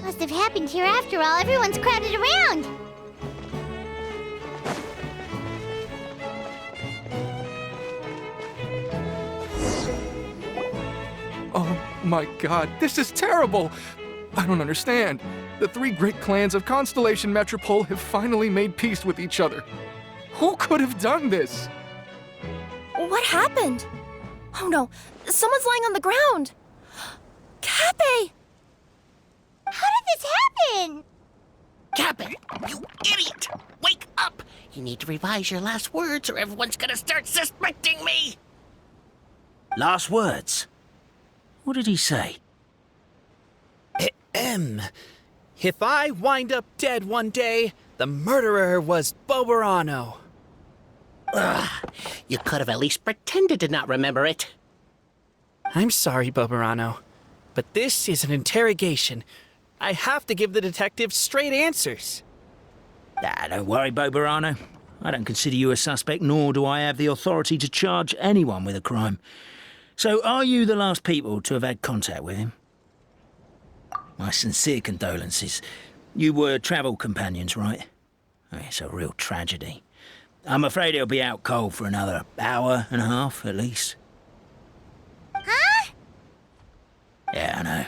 Must have happened here after all. Everyone's crowded around. Oh my god, this is terrible! I don't understand. The three great clans of Constellation Metropole have finally made peace with each other. Who could have done this? What happened? Oh no, someone's lying on the ground. Cappe! How did this happen? Cappe, you idiot! Wake up! You need to revise your last words or everyone's gonna start suspecting me! Last words? What did he say? If I wind up dead one day, the murderer was Boberano. Ugh, you could have at least pretended to not remember it. I'm sorry, Boberano, but this is an interrogation. I have to give the detective straight answers. Don't worry, Boberano. I don't consider you a suspect, nor do I have the authority to charge anyone with a crime. So, are you the last people to have had contact with him? My sincere condolences. You were travel companions, right? It's a real tragedy. I'm afraid he'll be out cold for another hour and a half, at least. Huh? Yeah, I know.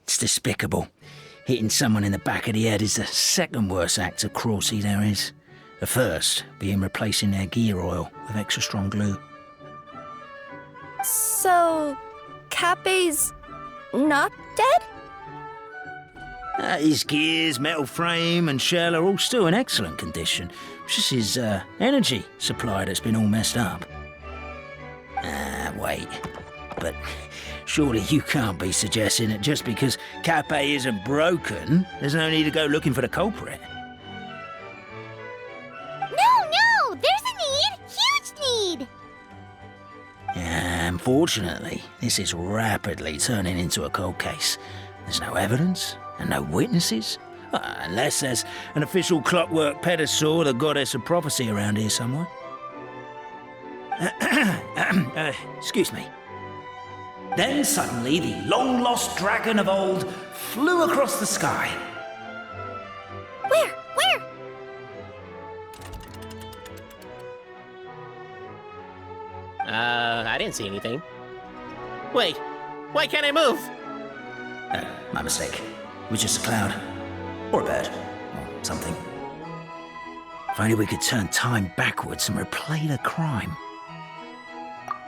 It's despicable. Hitting someone in the back of the head is the second worst act of cruelty there is. The first being replacing their gear oil with extra strong glue. So, Cappe's not dead? His gears, metal frame and shell are all still in excellent condition. It's just his energy supply that's been all messed up. Wait. But surely you can't be suggesting that just because Cappe isn't broken, there's no need to go looking for the culprit. No! There's a need! Huge need! Unfortunately, this is rapidly turning into a cold case. There's no evidence and no witnesses. Unless there's an official clockwork pedestal, the goddess of prophecy around here somewhere. Excuse me. Then suddenly the long-lost dragon of old flew across the sky. Where? I didn't see anything. Wait, why can't I move? My mistake. It was just a cloud. Or a bird. Or something. If only we could turn time backwards and replay the crime.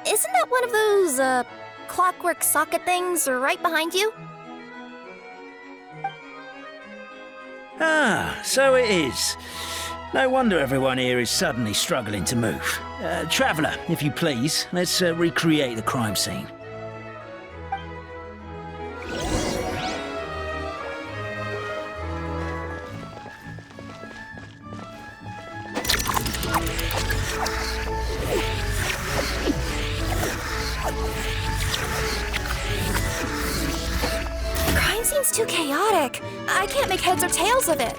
Isn't that one of those, clockwork socket things right behind you? So it is. No wonder everyone here is suddenly struggling to move. Traveller, if you please, let's recreate the crime scene. Crime scene's too chaotic. I can't make heads or tails of it.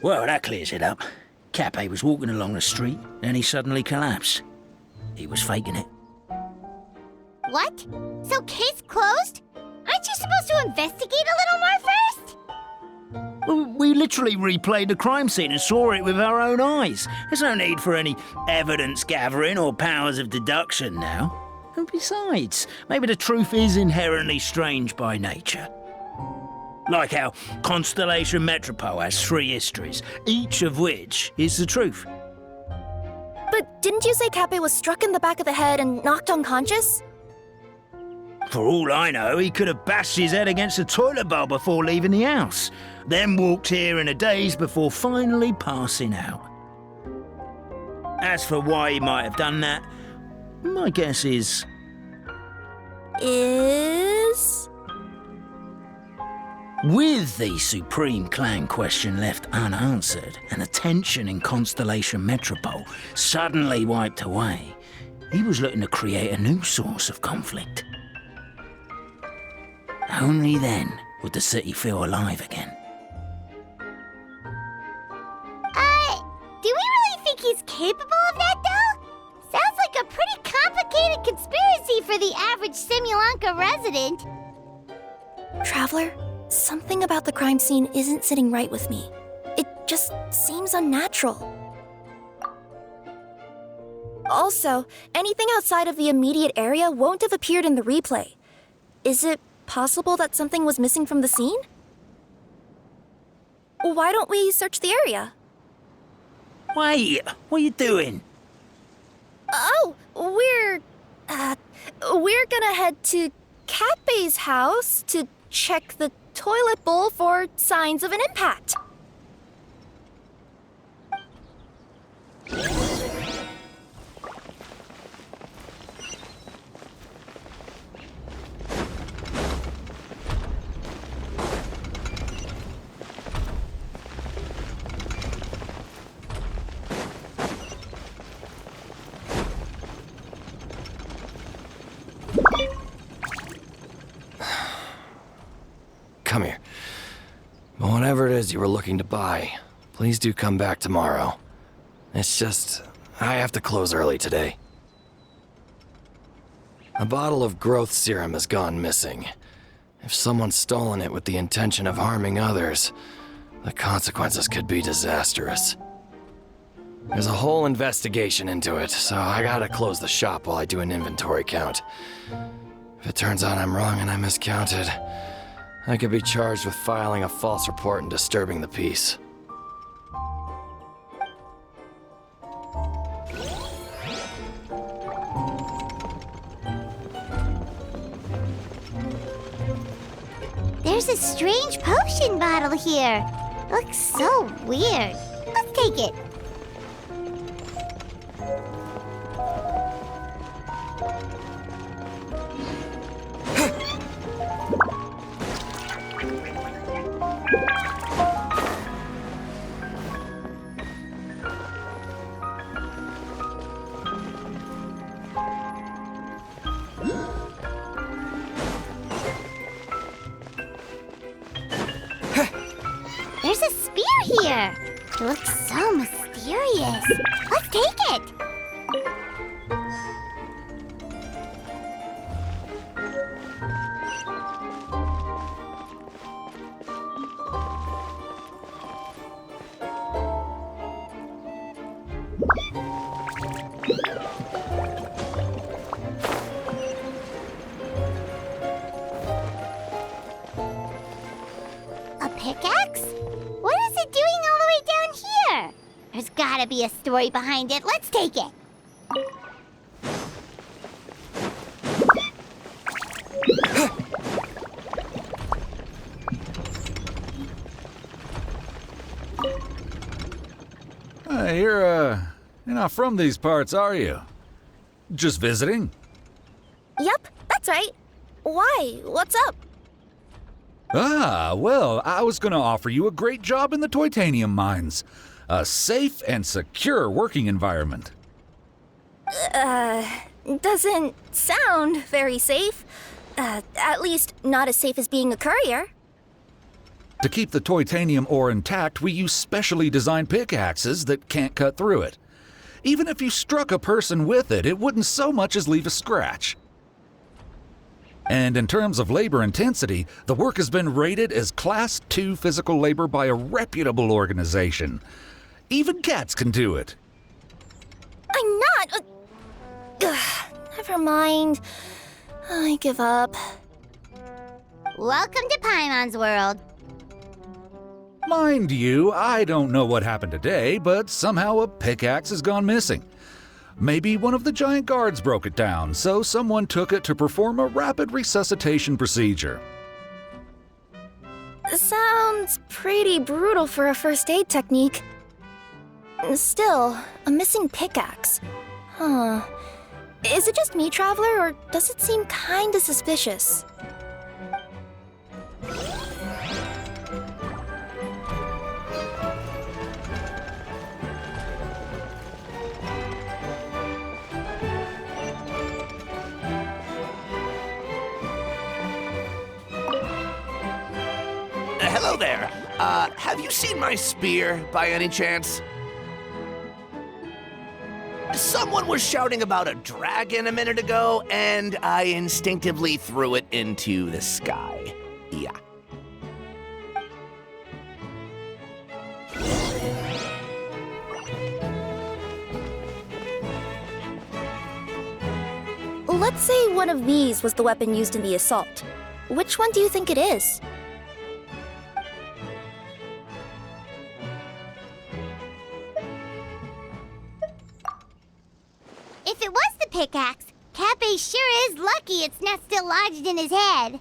Well, that clears it up. Cappe was walking along the street, then he suddenly collapsed. he was faking it. What? So case closed? Aren't you supposed to investigate a little more first? We literally replayed the crime scene and saw it with our own eyes. There's no need for any evidence gathering or powers of deduction now. And besides, maybe the truth is inherently strange by nature. Like how Constellation Metropole has 3 histories, each of which is the truth. But didn't you say Cappe was struck in the back of the head and knocked unconscious? For all I know, he could have bashed his head against a toilet bowl before leaving the house, then walked here in a daze before finally passing out. As for why he might have done that, my guess is... With the Supreme Clan question left unanswered and the tension in Constellation Metropole suddenly wiped away, he was looking to create a new source of conflict. Only then would the city feel alive again. Do we really think he's capable of that, though? Sounds like a pretty complicated conspiracy for the average Simulanka resident. Traveler, something about the crime scene isn't sitting right with me. It just seems unnatural. Also, anything outside of the immediate area won't have appeared in the replay. Is it possible that something was missing from the scene? Why don't we search the area? Wait, what are you doing? Oh, we're gonna head to Cappe's house to check the toilet bowl for signs of an impact. Come here. Whatever it is you were looking to buy, please do come back tomorrow. It's just, I have to close early today. A bottle of growth serum has gone missing. If someone's stolen it with the intention of harming others, the consequences could be disastrous. There's a whole investigation into it, so I gotta close the shop while I do an inventory count. If it turns out I'm wrong and I miscounted, I could be charged with filing a false report and disturbing the peace. There's a strange potion bottle here. Looks so weird. Let's take it. There's a spear here. It looks so mysterious. Let's take it. A pickaxe? What is it doing all the way down here? There's gotta be a story behind it. Let's take it. You're not from these parts, are you? Just visiting? Yep, that's right. Why? What's up? Ah, well, I was gonna offer you a great job in the Titanium mines. A safe and secure working environment. Doesn't sound very safe. At least not as safe as being a courier. To keep the titanium ore intact, we use specially designed pickaxes that can't cut through it. Even if you struck a person with it, it wouldn't so much as leave a scratch. And in terms of labor intensity, the work has been rated as Class 2 physical labor by a reputable organization. Even cats can do it. I'm not. Never mind. I give up. Welcome to Paimon's world. Mind you, I don't know what happened today, but somehow a pickaxe has gone missing. Maybe one of the giant guards broke it down, so someone took it to perform a rapid resuscitation procedure. Sounds pretty brutal for a first aid technique. Still, a missing pickaxe. Huh. Is it just me, Traveler, or does it seem kinda suspicious? Hello there. Have you seen my spear by any chance? Someone was shouting about a dragon a minute ago, and I instinctively threw it into the sky. Yeah. Let's say one of these was the weapon used in the assault. Which one do you think it is? If it was the pickaxe, Cappy sure is lucky it's not still lodged in his head.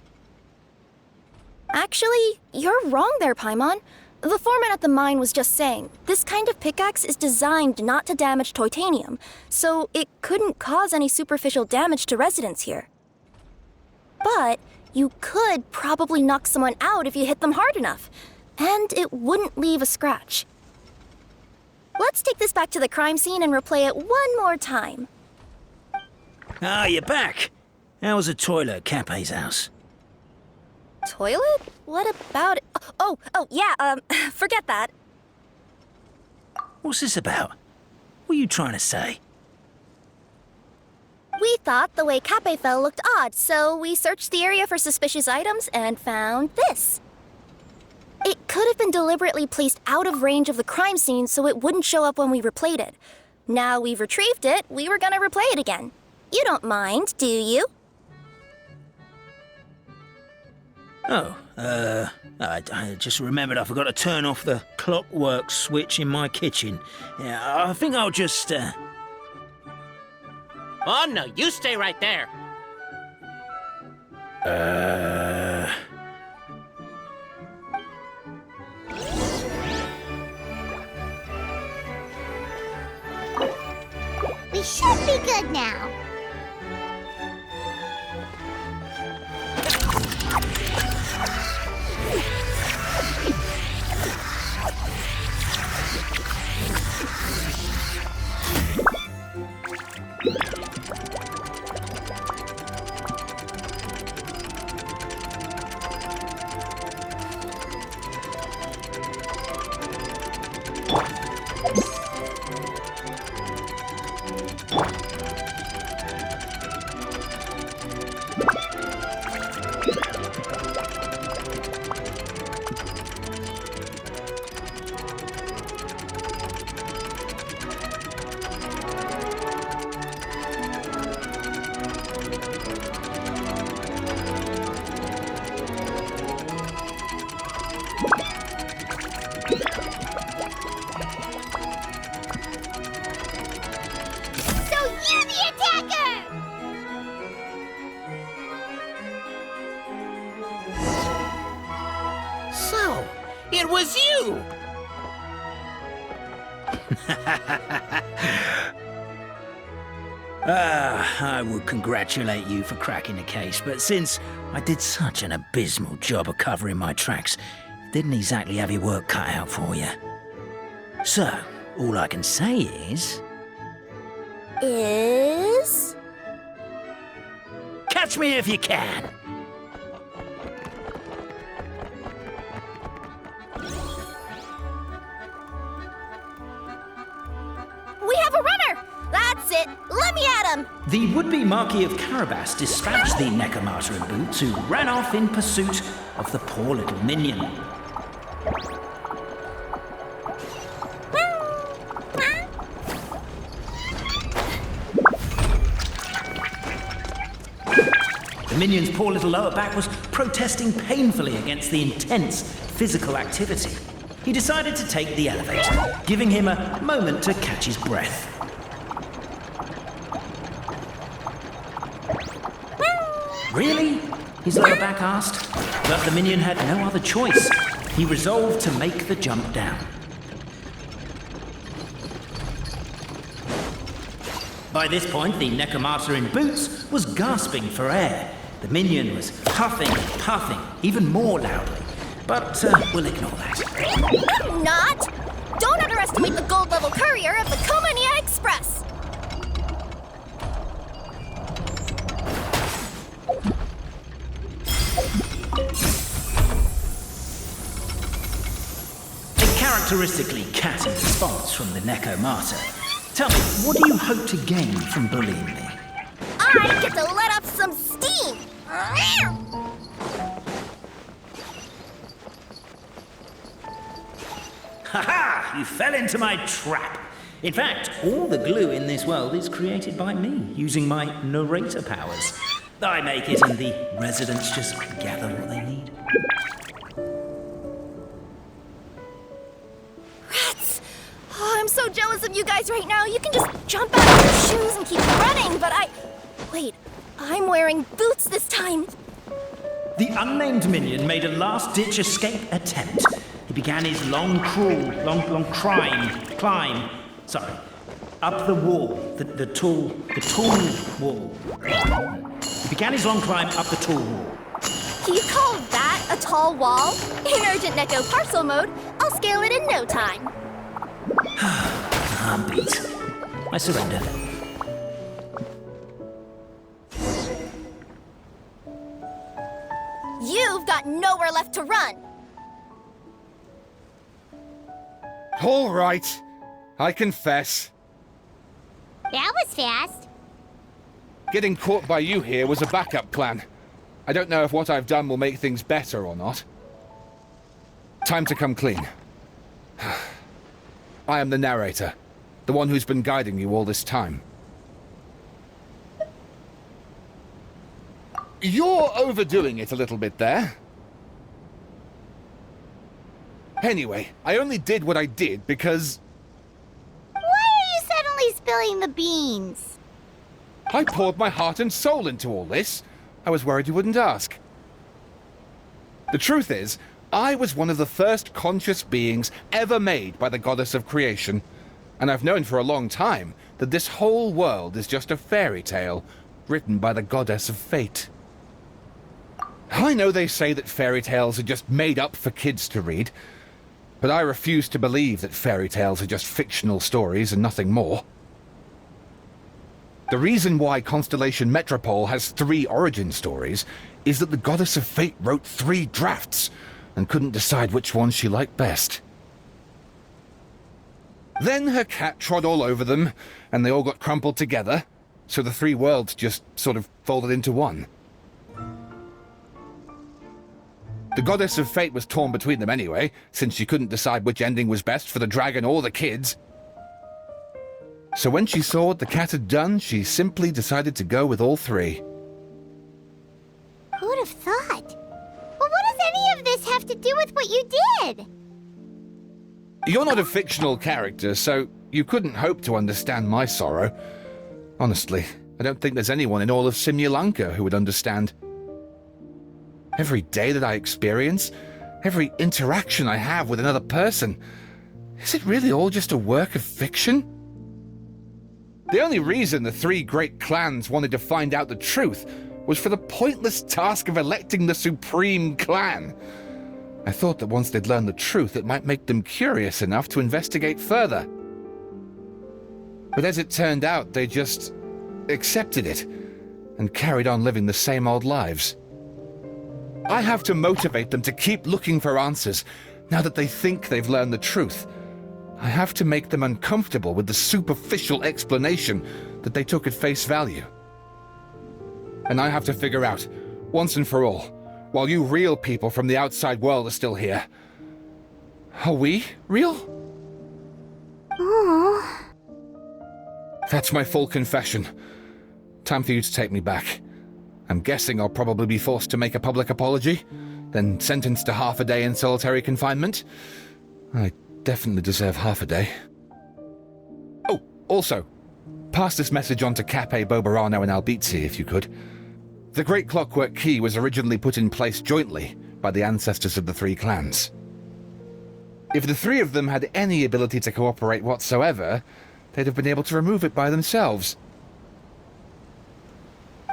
Actually, you're wrong there, Paimon. The foreman at the mine was just saying, this kind of pickaxe is designed not to damage titanium, so it couldn't cause any superficial damage to residents here. But you could probably knock someone out if you hit them hard enough, and it wouldn't leave a scratch. Let's take this back to the crime scene and replay it one more time. Ah, you're back. How was the toilet at Cape's house? Toilet? What about it? Oh, yeah, forget that. What's this about? What are you trying to say? We thought the way Cape fell looked odd, so we searched the area for suspicious items and found this. It could have been deliberately placed out of range of the crime scene so it wouldn't show up when we replayed it. Now we've retrieved it, we were gonna replay it again. You don't mind, do you? Oh, I just remembered I forgot to turn off the clockwork switch in my kitchen. Yeah, I think I'll just, Oh, no, you stay right there. We should be good now. It was you! I would congratulate you for cracking the case, but since I did such an abysmal job of covering my tracks, didn't exactly have your work cut out for you. So, all I can say is... Catch me if you can! We have a runner! it! Let me at him! The would-be Marquis of Carabas dispatched the Necromata in boots, who ran off in pursuit of the poor little minion. The minion's poor little lower back was protesting painfully against the intense physical activity. He decided to take the elevator, giving him a moment to catch his breath. Really? His lower back asked. But the minion had no other choice. He resolved to make the jump down. By this point, the Necromata in boots was gasping for air. The minion was huffing and puffing, even more loudly. But we'll ignore that. I'm not! Don't underestimate the gold-level courier of the Komania Express! A characteristically catty response from the Necromata. Tell me, what do you hope to gain from bullying me? I get to let off some steam! Ha-ha! You fell into my trap. In fact, all the glue in this world is created by me, using my narrator powers. I make it and the residents just gather what they need. Rats! Oh, I'm so jealous of you guys right now. You can just jump out of your shoes and keep running, but Wait, I'm wearing boots this time. The unnamed minion made a last-ditch escape attempt. He began his long climb, up the wall, the tall wall. He began his long climb up the tall wall. You call that a tall wall? In urgent Neko parcel mode, I'll scale it in no time. I'm beat. I surrender. You've got nowhere left to run. All right, I confess. That was fast. Getting caught by you here was a backup plan. I don't know if what I've done will make things better or not. Time to come clean. I am the narrator, the one who's been guiding you all this time. You're overdoing it a little bit there. Anyway, I only did what I did because... Why are you suddenly spilling the beans? I poured my heart and soul into all this. I was worried you wouldn't ask. The truth is, I was one of the first conscious beings ever made by the goddess of creation, and I've known for a long time that this whole world is just a fairy tale written by the goddess of fate. I know they say that fairy tales are just made up for kids to read, but I refuse to believe that fairy tales are just fictional stories and nothing more. The reason why Constellation Metropole has 3 origin stories is that the Goddess of Fate wrote 3 drafts and couldn't decide which one she liked best. Then her cat trod all over them, and they all got crumpled together, so the 3 worlds just sort of folded into one. The Goddess of Fate was torn between them anyway, since she couldn't decide which ending was best for the dragon or the kids. So when she saw what the cat had done, she simply decided to go with all 3. Who'd have thought? Well, what does any of this have to do with what you did? You're not a fictional character, so you couldn't hope to understand my sorrow. Honestly, I don't think there's anyone in all of Simulanka who would understand. Every day that I experience, every interaction I have with another person, is it really all just a work of fiction? The only reason the 3 great clans wanted to find out the truth was for the pointless task of electing the supreme clan. I thought that once they'd learned the truth, it might make them curious enough to investigate further. But as it turned out, they just accepted it and carried on living the same old lives. I have to motivate them to keep looking for answers now that they think they've learned the truth. I have to make them uncomfortable with the superficial explanation that they took at face value. And I have to figure out, once and for all, while you real people from the outside world are still here, are we real? Aww. That's my full confession. Time for you to take me back. I'm guessing I'll probably be forced to make a public apology, then sentenced to half a day in solitary confinement. I definitely deserve half a day. Oh, also, pass this message on to Cape, Bobarano, and Albizzi, if you could. The Great Clockwork Key was originally put in place jointly by the ancestors of the three clans. If the three of them had any ability to cooperate whatsoever, they'd have been able to remove it by themselves.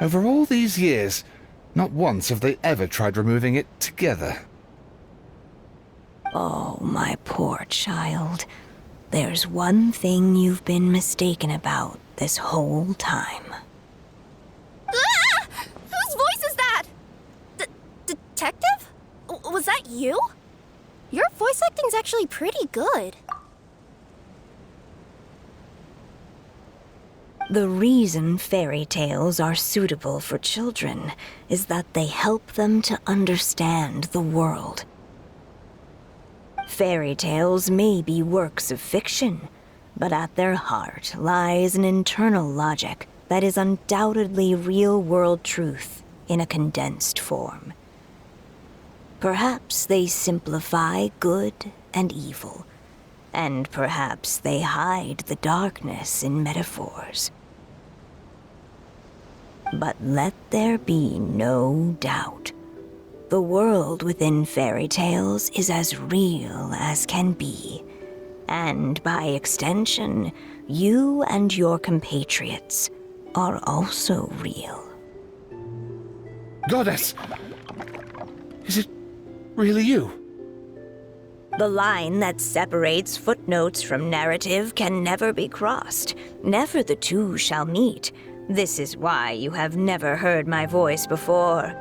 Over all these years, not once have they ever tried removing it together. Oh, my poor child. There's one thing you've been mistaken about this whole time. Ah! Whose voice is that? Detective? Was that you? Your voice acting's actually pretty good. The reason fairy tales are suitable for children is that they help them to understand the world. Fairy tales may be works of fiction, but at their heart lies an internal logic that is undoubtedly real-world truth in a condensed form. Perhaps they simplify good and evil, and perhaps they hide the darkness in metaphors. But let there be no doubt. The world within fairy tales is as real as can be. And by extension, you and your compatriots are also real. Goddess! Is it really you? The line that separates footnotes from narrative can never be crossed. Never the two shall meet. This is why you have never heard my voice before.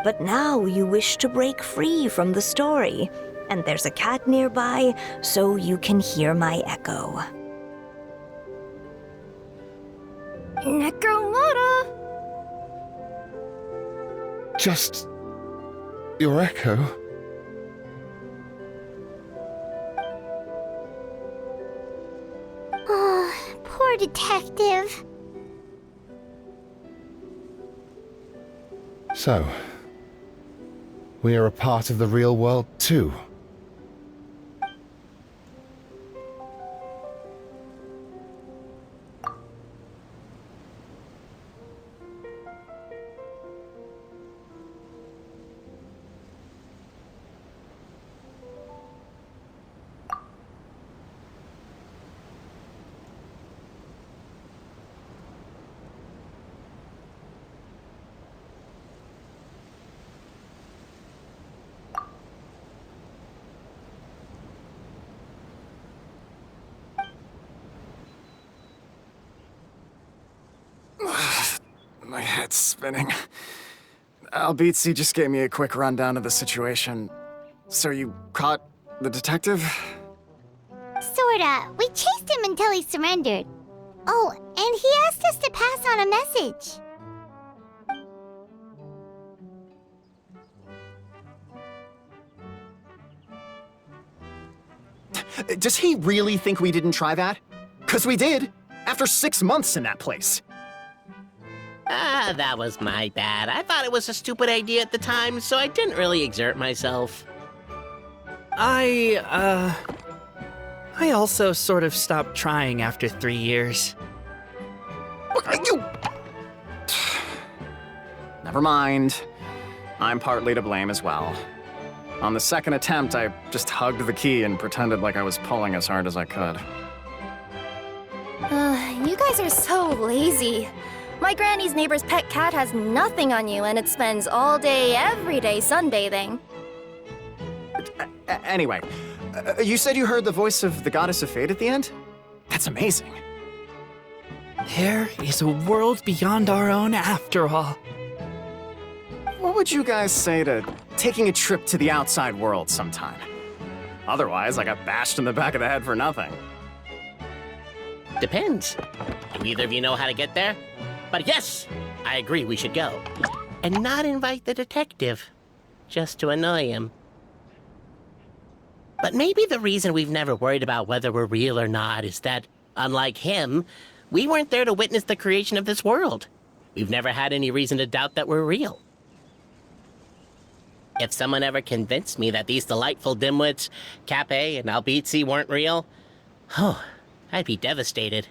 But now you wish to break free from the story, and there's a cat nearby, so you can hear my echo. Necromora! Just your echo? Oh, poor detective. So, we are a part of the real world too. My head's spinning. Albizzi just gave me a quick rundown of the situation. So you caught the detective? Sorta. We chased him until he surrendered. Oh, and he asked us to pass on a message. Does he really think we didn't try that? 'Cause we did! After 6 months in that place! Ah, that was my bad. I thought it was a stupid idea at the time, so I didn't really exert myself. I also sort of stopped trying after 3 years. You... Never mind. I'm partly to blame as well. On the second attempt, I just hugged the key and pretended like I was pulling as hard as I could. You guys are so lazy. My granny's neighbor's pet cat has nothing on you, and it spends all day, every day sunbathing. Anyway, you said you heard the voice of the Goddess of Fate at the end? That's amazing. There is a world beyond our own after all. What would you guys say to taking a trip to the outside world sometime? Otherwise, I got bashed in the back of the head for nothing. Depends. Do either of you know how to get there? But yes, I agree we should go. And not invite the detective, just to annoy him. But maybe the reason we've never worried about whether we're real or not is that, unlike him, we weren't there to witness the creation of this world. We've never had any reason to doubt that we're real. If someone ever convinced me that these delightful dimwits, Cape and Albizzi, weren't real, I'd be devastated.